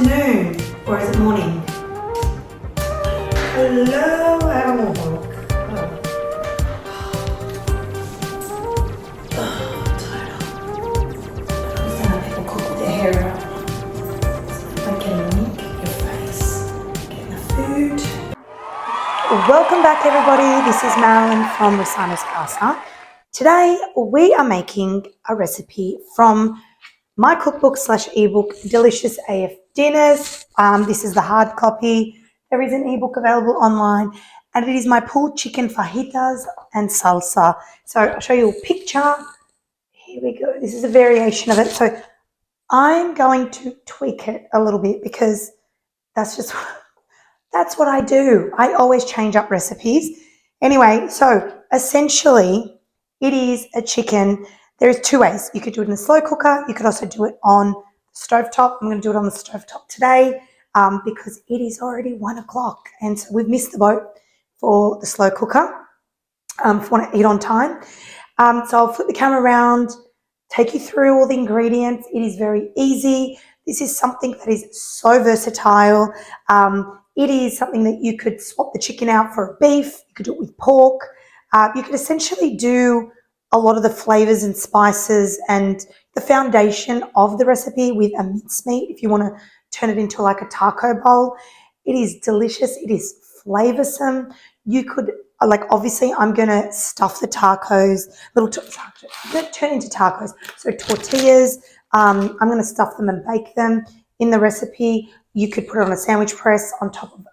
afternoon, or is it morning? Hello, Avocado. Some people cook with their hair out. Like getting a wink, your face, getting the food. Welcome back, everybody. This is Marilyn from Rosana's Casa. Today we are making a recipe from my cookbook / ebook, Delicious AF Dinners. This is the hard copy. There is an ebook available online, and it is my pulled chicken fajitas and salsa. So I'll show you a picture. Here we go. This is a variation of it. So I'm going to tweak it a little bit because that's what I do. I always change up recipes. Anyway, so essentially it is a chicken. There's two ways. You could do it in a slow cooker. You could also do it on the stovetop. I'm going to do it on the stovetop today because it is already 1 o'clock. And so we've missed the boat for the slow cooker if you want to eat on time. So I'll flip the camera around, take you through all the ingredients. It is very easy. This is something that is so versatile. It is something that you could swap the chicken out for a beef. You could do it with pork. You could essentially do a lot of the flavors and spices and the foundation of the recipe with a mincemeat if you want to turn it into like a taco bowl. It is delicious. It is flavorsome. You could, like, obviously I'm going to stuff the tacos, turn into tacos. So tortillas, I'm going to stuff them and bake them in the recipe. You could put it on a sandwich press on top of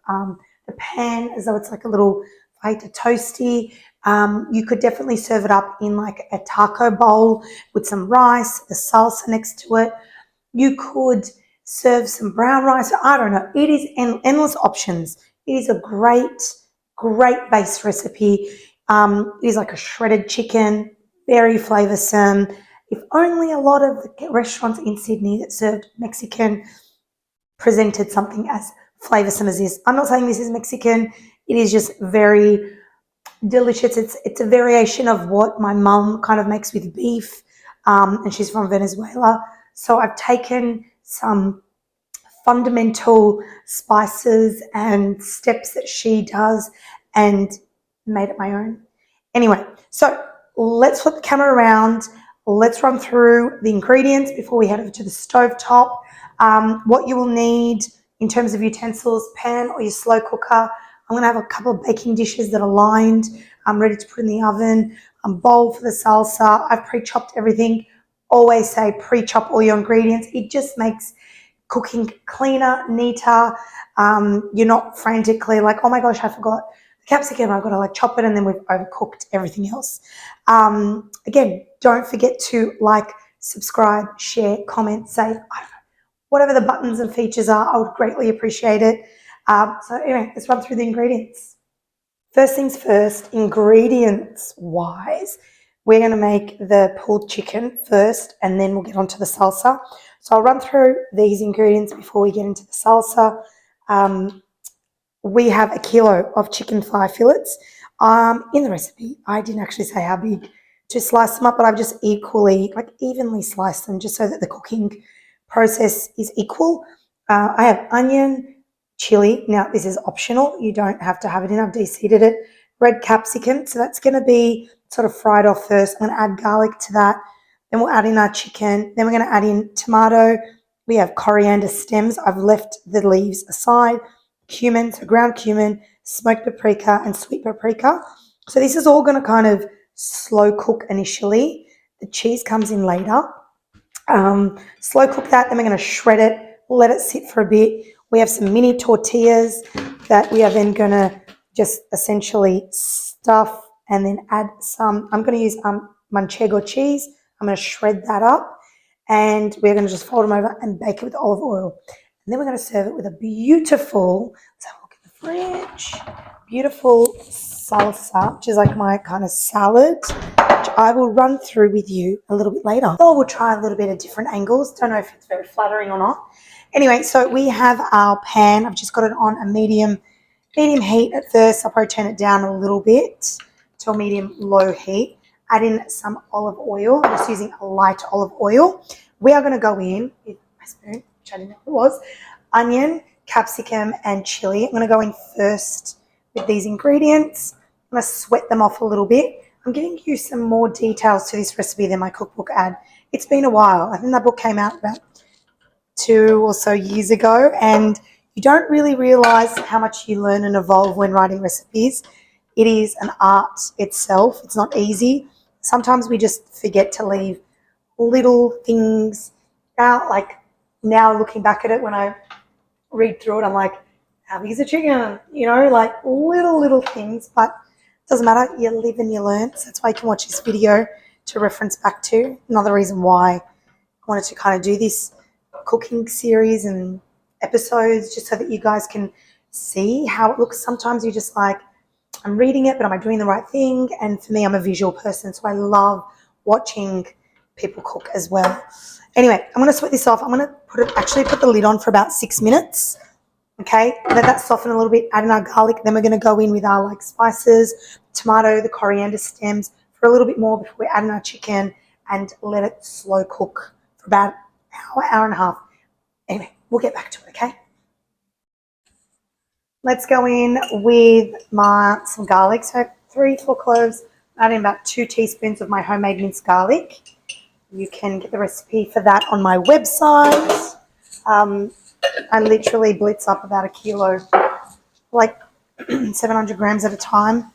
the pan as though it's like a little fajita toasty. You could definitely serve it up in like a taco bowl with some rice, the salsa next to it. You could serve some brown rice. I don't know. It is endless options. It is a great base recipe. It is like a shredded chicken, very flavoursome. If only a lot of the restaurants in Sydney that served Mexican presented something as flavoursome as this. I'm not saying this is Mexican. It is just very delicious. It's a variation of what my mum kind of makes with beef, and she's from Venezuela. So I've taken some fundamental spices and steps that she does and made it my own. Anyway, so let's flip the camera around. Let's run through the ingredients before we head over to the stovetop. What you will need in terms of utensils: pan or your slow cooker. I'm going to have a couple of baking dishes that are lined. I'm ready to put in the oven. A bowl for the salsa. I've pre-chopped everything. Always say pre-chop all your ingredients. It just makes cooking cleaner, neater. You're not frantically like, oh my gosh, I forgot the capsicum. I've got to like chop it, and then we've overcooked everything else. Again, don't forget to like, subscribe, share, comment, save. I don't know, whatever the buttons and features are, I would greatly appreciate it. So anyway, let's run through the ingredients. First things first, ingredients-wise, we're going to make the pulled chicken first, and then we'll get onto the salsa. So I'll run through these ingredients before we get into the salsa. We have 1 kilo of chicken thigh fillets. In the recipe, I didn't actually say how big to slice them up, but I've just evenly sliced them just so that the cooking process is equal. I have onion, chili. Now, this is optional. You don't have to have it in. I've de-seeded it. Red capsicum. So that's going to be sort of fried off first. I'm going to add garlic to that. Then we'll add in our chicken. Then we're going to add in tomato. We have coriander stems. I've left the leaves aside. Cumin, so ground cumin, smoked paprika, and sweet paprika. So this is all going to kind of slow cook initially. The cheese comes in later. Slow cook that. Then we're going to shred it. Let it sit for a bit. We have some mini tortillas that we are then going to just essentially stuff and then add some. I'm going to use manchego cheese. I'm going to shred that up, and we're going to just fold them over and bake it with olive oil. And then we're going to serve it with a beautiful, let's have a look at the fridge, beautiful salsa, which is like my kind of salad, which I will run through with you a little bit later. Or we'll try a little bit of different angles. Don't know if it's very flattering or not. Anyway, so we have our pan. I've just got it on a medium heat at first. I'll probably turn it down a little bit to a medium-low heat. Add in some olive oil. I'm just using a light olive oil. We are going to go in with my spoon, which I didn't know what it was. onion, capsicum, and chili. I'm going to go in first with these ingredients. I'm going to sweat them off a little bit. I'm giving you some more details to this recipe than my cookbook ad. It's been a while. I think that book came out about 2 or so years ago, and you don't really realize how much you learn and evolve when writing recipes. It is an art itself. It's not easy. Sometimes we just forget to leave little things out. Like now looking back at it, when I read through it, I'm like, how big is a chicken? You know, like little things, but it doesn't matter. You live and you learn. So that's why you can watch this video to reference back to. Another reason why I wanted to kind of do this cooking series and episodes, just so that you guys can see how it looks. Sometimes you're just like, I'm reading it, but am I doing the right thing? And for me, I'm a visual person, so I love watching people cook as well. Anyway, I'm going to sweat this off. I'm going to actually put the lid on for about 6 minutes. Okay, let that soften a little bit, add in our garlic. Then we're going to go in with our spices, tomato, the coriander stems for a little bit more before we add in our chicken and let it slow cook for about an hour and a half. Anyway, we'll get back to it, okay? Let's go in with some garlic. So 3-4 cloves, add in about 2 teaspoons of my homemade minced garlic. You can get the recipe for that on my website. I literally blitz up about 1 kilo, like 700 grams at a time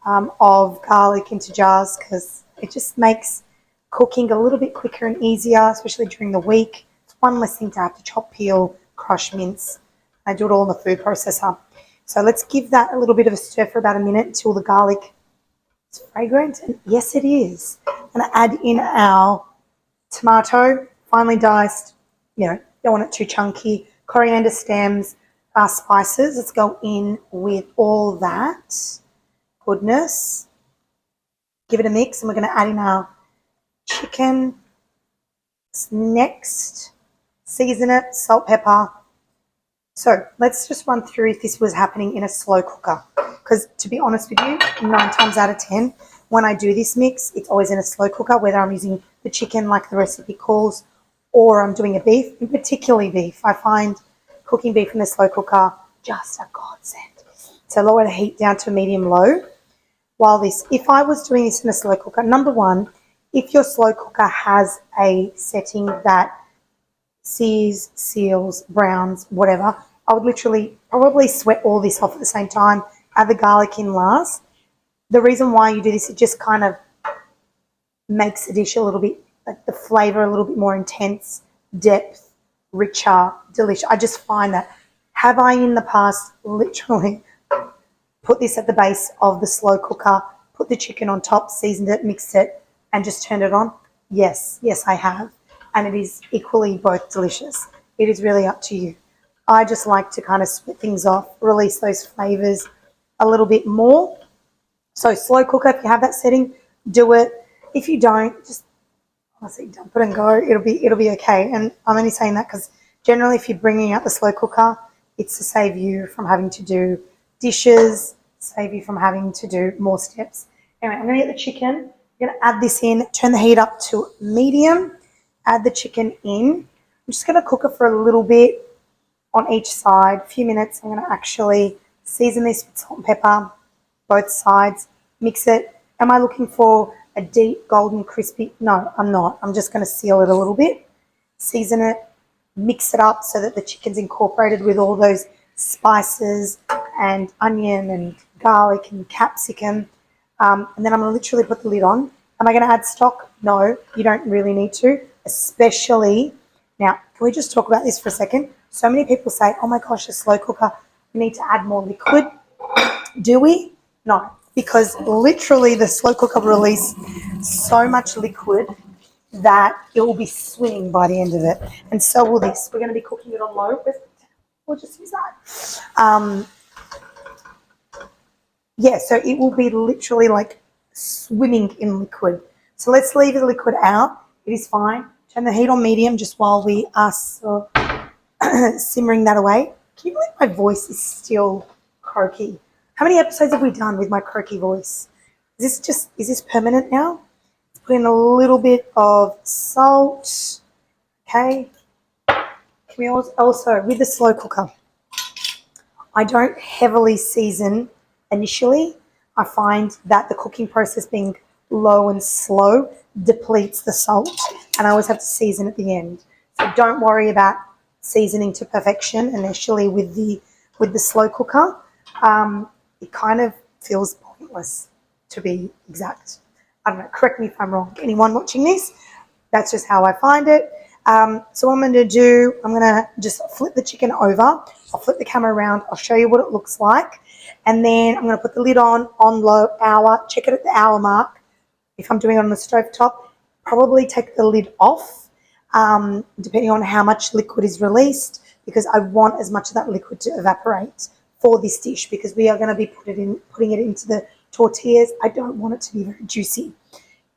of garlic into jars, because it just makes cooking a little bit quicker and easier, especially during the week. It's one less thing to have to chop, peel, crush, mince. I do it all in the food processor. So let's give that a little bit of a stir for about a minute until the garlic is fragrant. And yes, it is. I'm going to add in our tomato, finely diced, don't want it too chunky, coriander stems, our spices. Let's go in with all that goodness. Give it a mix, and we're going to add in our chicken next. Season it, salt, pepper. So let's just run through if this was happening in a slow cooker, because to be honest with you, 9 times out of 10, when I do this mix, it's always in a slow cooker, whether I'm using the chicken like the recipe calls, or I'm doing a beef, and particularly beef. I find cooking beef in a slow cooker just a godsend. So lower the heat down to medium-low. While if I was doing this in a slow cooker, number one, if your slow cooker has a setting that sears, seals, browns, whatever, I would literally probably sweat all this off at the same time, add the garlic in last. The reason why you do this, it just kind of makes the dish a little bit, like the flavor a little bit more intense, depth, richer, delicious. I just find that. Have I in the past literally put this at the base of the slow cooker, put the chicken on top, seasoned it, mixed it, and just turned it on? Yes, I have. And it is equally both delicious. It is really up to you. I just like to kind of split things off, release those flavors a little bit more. So slow cooker, if you have that setting, do it. If you don't, just honestly dump it and go. It'll be okay. And I'm only saying that because generally if you're bringing out the slow cooker, it's to save you from having to do dishes, save you from having to do more steps. Anyway, I'm going to get the chicken. I'm going to add this in, turn the heat up to medium, add the chicken in. I'm just going to cook it for a little bit on each side, a few minutes. I'm going to actually season this with salt and pepper, both sides, mix it. Am I looking for a deep golden crispy? No, I'm not. I'm just going to seal it a little bit, season it, mix it up so that the chicken's incorporated with all those spices and onion and garlic and capsicum. And then I'm going to literally put the lid on. Am I going to add stock? No, you don't really need to, especially. Now, can we just talk about this for a second? So many people say, oh my gosh, a slow cooker, we need to add more liquid. Do we? No, because literally the slow cooker will release so much liquid that it will be swimming by the end of it. And so will this. We're going to be cooking it on low. We'll just use that. So it will be literally like swimming in liquid. So let's leave the liquid out. It is fine. Turn the heat on medium just while we are simmering that away. Can you believe my voice is still croaky? How many episodes have we done with my croaky voice? Is this permanent now? Let's put in a little bit of salt. Okay. Can we also, with the slow cooker, I don't heavily season initially. I find that the cooking process being low and slow depletes the salt, and I always have to season at the end. So don't worry about seasoning to perfection initially with the slow cooker. It kind of feels pointless, to be exact. I don't know, correct me if I'm wrong. Anyone watching this? That's just how I find it. So what I'm going to do, I'm going to just flip the chicken over. I'll flip the camera around. I'll show you what it looks like. And then I'm going to put the lid on low hour. Check it at the hour mark. If I'm doing it on the stove top, probably take the lid off, depending on how much liquid is released, because I want as much of that liquid to evaporate for this dish, because we are going to be putting it into the tortillas. I don't want it to be very juicy.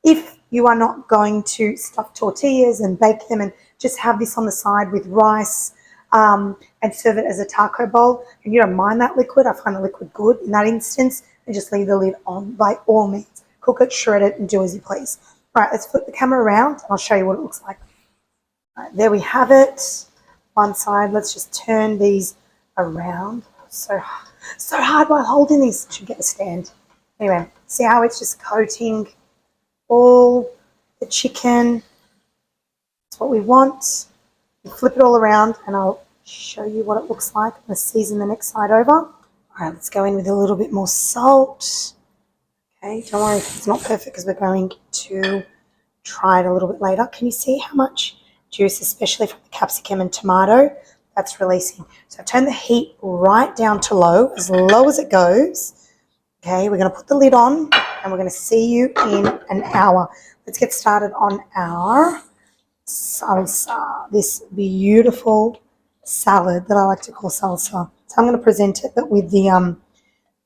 If you are not going to stuff tortillas and bake them and just have this on the side with rice and serve it as a taco bowl, and you don't mind that liquid, I find the liquid good in that instance, and just leave the lid on by all means. Cook it, shred it, and do as you please. All right, let's flip the camera around and I'll show you what it looks like. All right, there we have it. One side, let's just turn these around. So hard while holding this. I should get a stand. Anyway, see how it's just coating all the chicken. That's what we want. We flip it all around and I'll show you what it looks like. I'm going to season the next side over. All right, let's go in with a little bit more salt. Okay, don't worry if it's not perfect, because we're going to try it a little bit later. Can you see how much juice, especially from the capsicum and tomato, that's releasing? So I've turned the heat right down to low as it goes. Okay, we're going to put the lid on and we're going to see you in an hour. Let's get started on our salsa, this beautiful salad that I like to call salsa. So I'm going to present it, but with the,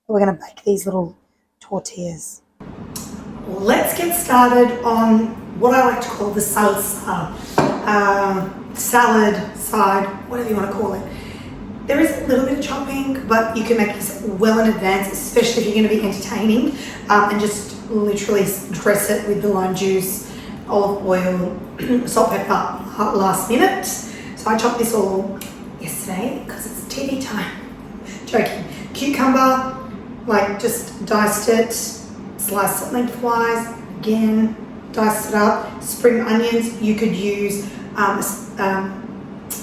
we're going to bake these little tortillas. Let's get started on what I like to call the salsa, salad side, whatever you want to call it. There is a little bit of chopping, but you can make this well in advance, especially if you're going to be entertaining, and just literally dress it with the lime juice, olive oil, salt, pepper, last minute. So I chopped this all yesterday because it's TV time. Joking. Cucumber, like just diced it, sliced it lengthwise, again, diced it up. Spring onions, you could use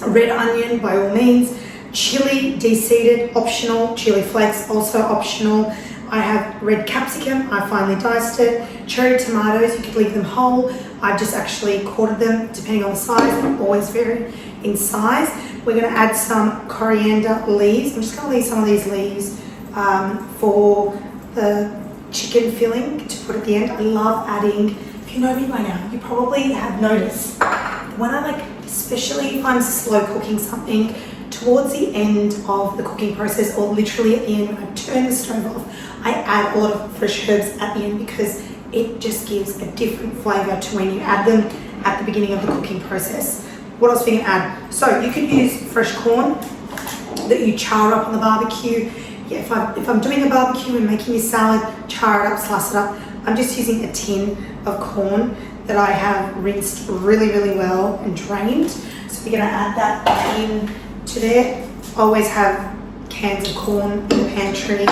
red onion by all means. Chili, de-seeded, optional. Chili flakes, also optional. I have red capsicum, I finely diced it. Cherry tomatoes, you could leave them whole. I just actually quartered them depending on the size. They always vary in size. We're going to add some coriander leaves. I'm just going to leave some of these leaves for the chicken filling to put at the end. I love adding, if you know me by now, you probably have noticed, when I like, especially if I'm slow cooking something, towards the end of the cooking process, or literally at the end when I turn the stove off, I add a lot of fresh herbs at the end, because it just gives a different flavour to when you add them at the beginning of the cooking process. What else we can add? So you could use fresh corn that you char up on the barbecue. Yeah, if I'm doing a barbecue and making a salad, char it up, slice it up. I'm just using a tin of corn that I have rinsed really, really well and drained. So we're going to add that in to there. Always have cans of corn in the pantry,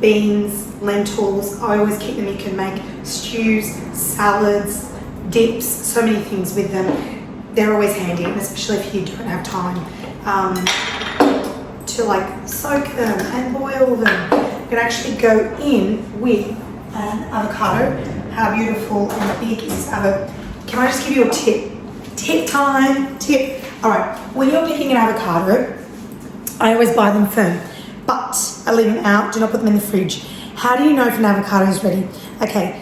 beans, lentils. I always keep them. You can make stews, salads, dips, so many things with them. They're always handy, and especially if you don't have time to like soak them and boil them. You can actually go in with an avocado. How beautiful and big is this avocado? Can I just give you a tip? Tip time, tip. All right, when you're picking an avocado, I always buy them firm, but I leave them out. Do not put them in the fridge. How do you know if an avocado is ready? Okay,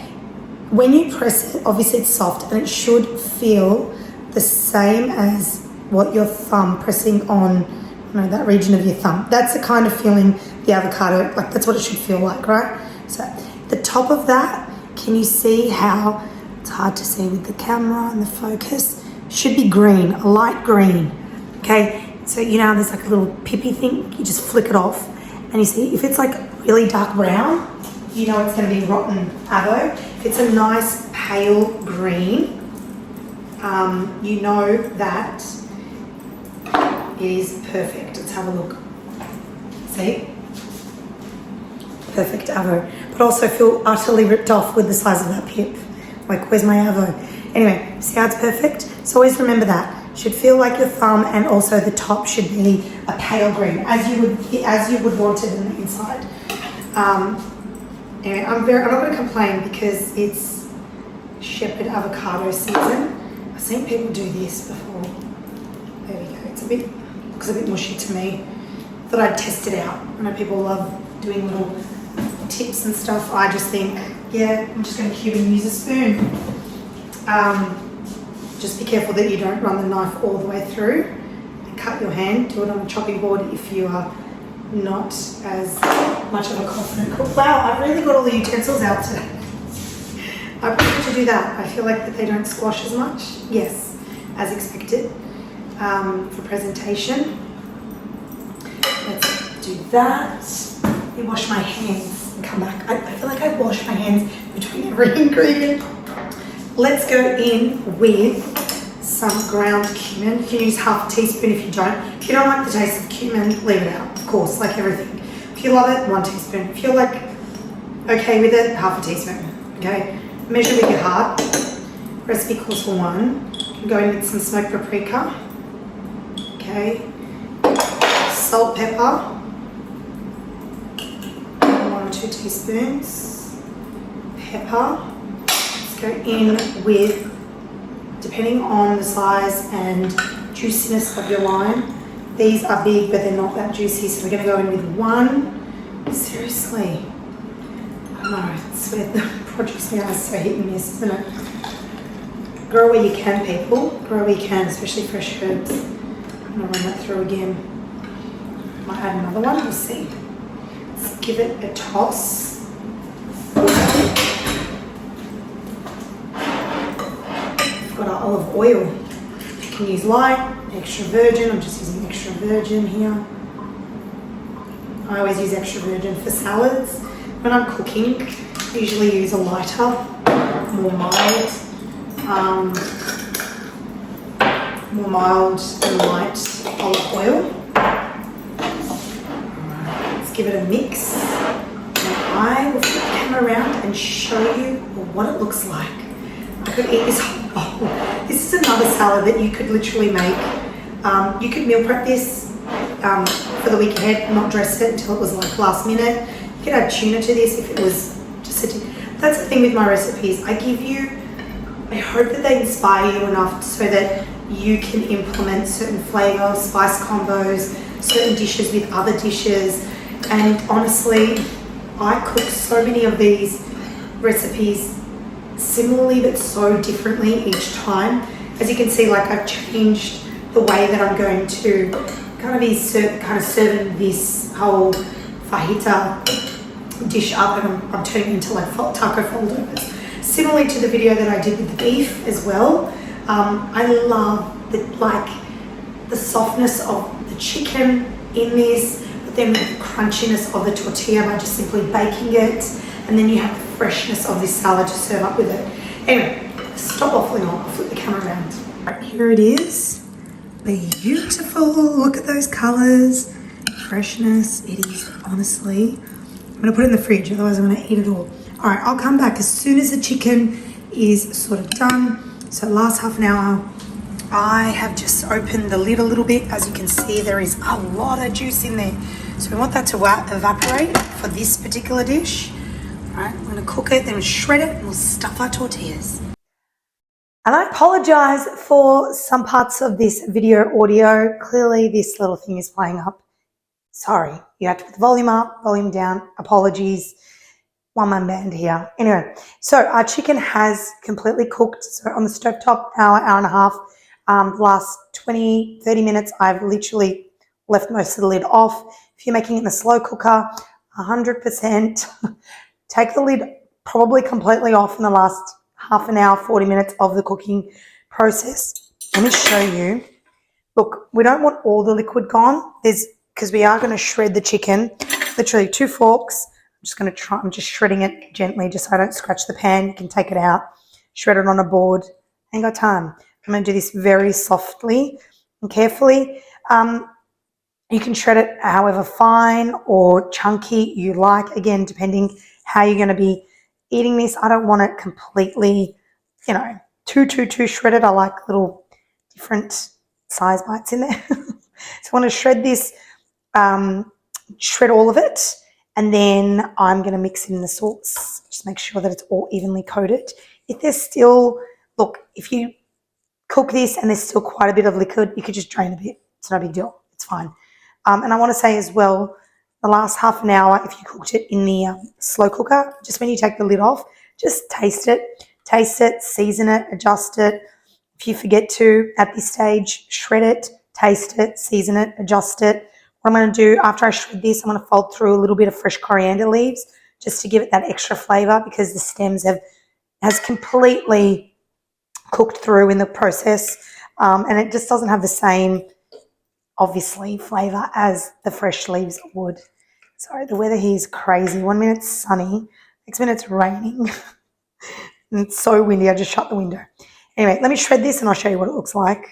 when you press it, obviously it's soft, and it should feel the same as what your thumb pressing on, you know, that region of your thumb. That's the kind of feeling the avocado, like that's what it should feel like, right? So the top of that, can you see how, it's hard to see with the camera and the focus, should be green, a light green, okay? So you know there's like a little pippy thing, you just flick it off, and you see if it's like really dark brown, you know it's going to be rotten avo. If it's a nice pale green, you know that It is perfect. Let's have a look. See? Perfect avo. But also feel utterly ripped off with the size of that pip. Like, where's my avo? Anyway, see how it's perfect? So always remember that. Should feel like your thumb, and also the top should be a pale green, as you would want it in the inside. Anyway, I'm not going to complain because it's shepherd avocado season. I've seen people do this before. There we go. Looks a bit mushy to me. Thought I'd test it out. I know people love doing little tips and stuff. I just think, yeah, I'm just going to cube and use a spoon. Just be careful that you don't run the knife all the way through and cut your hand. Do it on a chopping board if you are not as much of a confident cook. Wow, I've really got all the utensils out today. I prefer to do that. I feel like that they don't squash as much. Yes, as expected for presentation. Let's do that. Let me wash my hands and come back. I feel like I wash my hands between every ingredient. Let's go in with some ground cumin. You can use half a teaspoon if you don't. If you don't like the taste of cumin, leave it out, of course, like everything. If you love it, 1 teaspoon. If you're like okay with it, half a teaspoon, okay? Measure with your heart. Recipe calls for 1. You can go in with some smoked paprika, okay? Salt, pepper, 1 or 2 teaspoons. Pepper. Go in with, depending on the size and juiciness of your lime, these are big but they're not that juicy, so we're going to go in with 1. Seriously, I don't know, it's where the produce now is so hit and miss, isn't it? Grow where you can, people. Grow where you can, especially fresh herbs. I'm going to run that through again. Might add another one, we'll see. Let's give it a toss. Got our olive oil. You can use light, extra virgin. I'm just using extra virgin here. I always use extra virgin for salads. When I'm cooking, I usually use a lighter, more mild and light olive oil. Let's give it a mix. And I will flip the camera around and show you what it looks like. I could eat this whole bowl. This is another salad that you could literally make. You could meal prep this for the week ahead, not dress it until it was like last minute. You could add tuna to this if it was just that's the thing with my recipes. I hope that they inspire you enough so that you can implement certain flavor, spice combos, certain dishes with other dishes. And honestly, I cook so many of these recipes similarly but so differently each time. As you can see, like I've changed the way that I'm going to serving this whole fajita dish up, and I'm turning into like taco folders. Similarly to the video that I did with the beef as well. I love the softness of the chicken in this, but then the crunchiness of the tortilla by just simply baking it, and then you have the freshness of this salad to serve up with it. Anyway, stop waffling on. I'll flip the camera around. Right, here it is. Beautiful. Look at those colors. Freshness. It is honestly. I'm going to put it in the fridge, otherwise I'm going to eat it all. All right, I'll come back as soon as the chicken is sort of done. So last half an hour, I have just opened the lid a little bit. As you can see, there is a lot of juice in there. So we want that to evaporate for this particular dish. All right, we're going to cook it, then shred it, and we'll stuff our tortillas. And I apologize for some parts of this video audio. Clearly, this little thing is playing up. Sorry, you have to put the volume up, volume down. Apologies. One-man band here. Anyway, so our chicken has completely cooked. So on the stovetop, hour and a half. Last 20, 30 minutes, I've literally left most of the lid off. If you're making it in a slow cooker, 100%, take the lid probably completely off in the last half an hour, 40 minutes of the cooking process. Let me show you. Look, we don't want all the liquid gone. Because we are going to shred the chicken. Literally 2 forks. I'm just shredding it gently just so I don't scratch the pan. You can take it out, shred it on a board. Ain't got time. I'm going to do this very softly and carefully. You can shred it however fine or chunky you like, again, depending how you're going to be eating this. I don't want it completely, too shredded. I like little different size bites in there. So I want to shred this, shred all of it, and then I'm going to mix it in the sauce. Just make sure that it's all evenly coated. If there's still, look, if you cook this and there's still quite a bit of liquid, you could just drain a bit. It's no big deal. It's fine. And I want to say as well, the last half an hour, if you cooked it in the slow cooker, just when you take the lid off, just taste it, season it, adjust it. If you forget to, at this stage, shred it, taste it, season it, adjust it. What I'm going to do after I shred this, I'm going to fold through a little bit of fresh coriander leaves just to give it that extra flavour, because the stems has completely cooked through in the process, and it just doesn't have the same, obviously, flavour as the fresh leaves would. Sorry, the weather here is crazy. 1 minute it's sunny, next minute it's raining. And it's so windy, I just shut the window. Anyway, let me shred this and I'll show you what it looks like.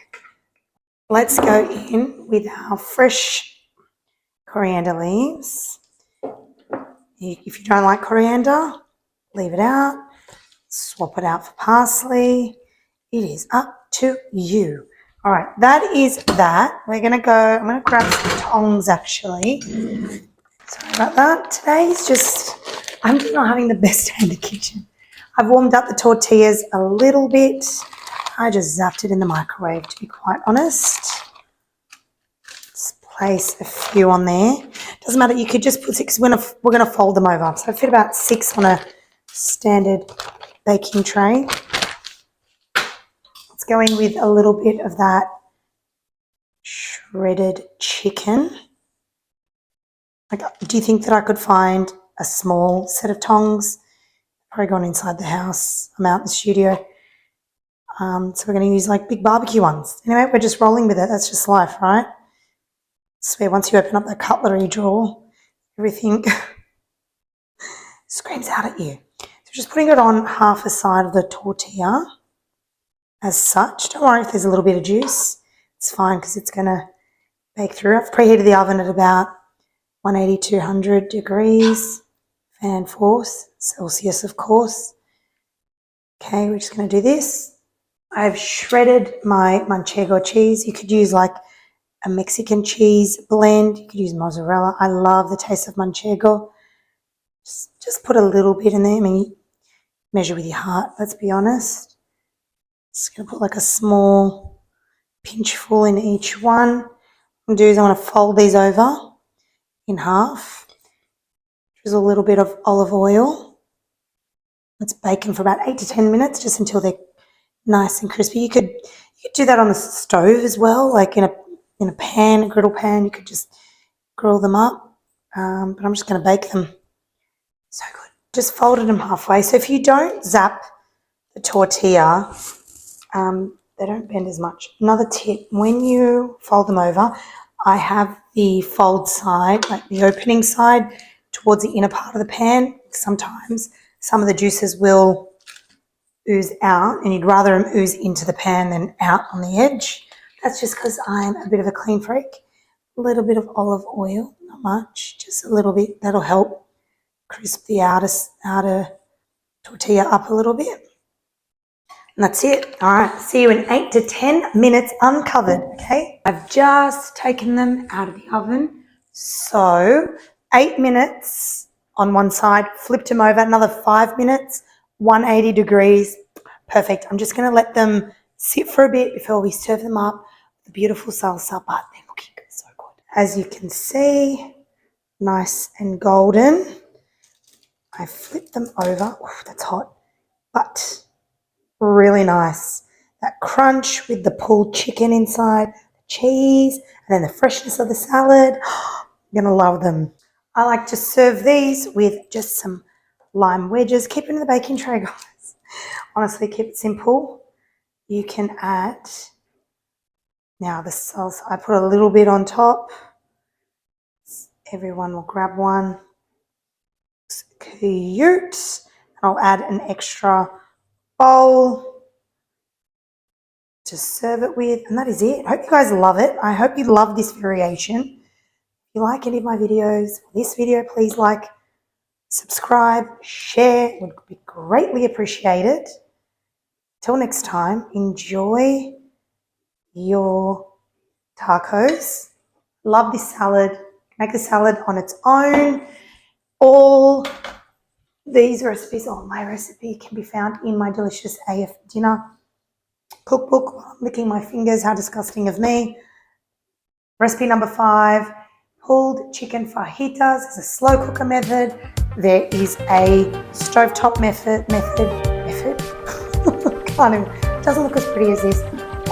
Let's go in with our fresh coriander leaves. If you don't like coriander, leave it out. Swap it out for parsley. It is up to you. All right, that is that. We're going to go, I'm going to grab some tongs actually. Sorry about that. Today is just, I'm just not having the best day in the kitchen. I've warmed up the tortillas a little bit. I just zapped it in the microwave, to be quite honest. Let's place a few on there. Doesn't matter, you could just put 6, we're going to fold them over. So I fit about 6 on a standard baking tray. Let's go in with a little bit of that shredded chicken. Do you think that I could find a small set of tongs? Probably gone inside the house. I'm out in the studio. So we're going to use like big barbecue ones. Anyway, we're just rolling with it. That's just life, right? I swear, once you open up that cutlery drawer, everything screams out at you. So just putting it on half a side of the tortilla as such. Don't worry if there's a little bit of juice. It's fine because it's going to bake through. I've preheated the oven at about 180, 200 degrees, fan force, Celsius of course. Okay, we're just going to do this. I've shredded my manchego cheese. You could use like a Mexican cheese blend. You could use mozzarella. I love the taste of manchego. Just put a little bit in there. I mean, measure with your heart, let's be honest. Just going to put like a small pinchful in each one. What I'm going to do is I want to fold these over in half. Drizzle a little bit of olive oil. Let's bake them for about 8 to 10 minutes, just until they're nice and crispy. You could do that on the stove as well, like in a pan, a griddle pan. You could just grill them up. But I'm just going to bake them. So good. Just folded them halfway. So if you don't zap the tortilla, they don't bend as much. Another tip, when you fold them over, I have the fold side, like the opening side, towards the inner part of the pan. Sometimes some of the juices will ooze out and you'd rather them ooze into the pan than out on the edge. That's just because I'm a bit of a clean freak. A little bit of olive oil, not much, just a little bit. That'll help crisp the outer tortilla up a little bit. And that's it. All right, see you in 8 to 10 minutes uncovered, okay? I've just taken them out of the oven. So 8 minutes on one side, flipped them over, another 5 minutes, 180 degrees. Perfect. I'm just going to let them sit for a bit before we serve them up with the beautiful salsa, but they're looking so good. As you can see, nice and golden. I flip them over. Ooh, that's hot, but really nice. That crunch with the pulled chicken inside, the cheese, and then the freshness of the salad. You're going to love them. I like to serve these with just some lime wedges. Keep it in the baking tray, guys. Honestly, keep it simple. You can add now the salsa. I put a little bit on top. Everyone will grab one. It's cute. And I'll add an extra bowl. to serve it with, and that is it. I hope you guys love it. I hope you love this variation. If you like any of my videos, this video, please like, subscribe, share, it would be greatly appreciated. Till next time, enjoy your tacos. Love this salad. Make the salad on its own. All these recipes, or my recipe, can be found in my delicious AF dinner cookbook. I'm licking my fingers, how disgusting of me. Recipe number 5, pulled chicken fajitas is a slow cooker method. There is a stovetop method. Can't even, doesn't look as pretty as this,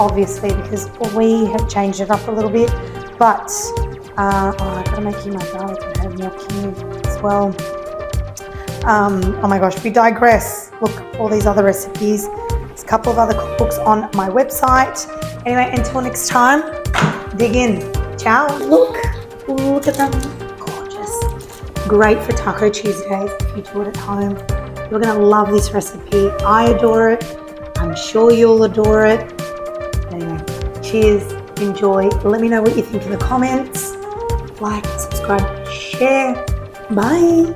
obviously, because we have changed it up a little bit. But I've got to make you my garlic and have more cumin as well. Oh my gosh, we digress. Look, all these other recipes. There's a couple of other cookbooks on my website. Anyway, until next time, dig in. Ciao. Look at them. Gorgeous. Great for Taco Tuesdays if you do it at home. You're going to love this recipe. I adore it. I'm sure you'll adore it. Anyway, cheers. Enjoy. Let me know what you think in the comments. Like, subscribe, share. Bye.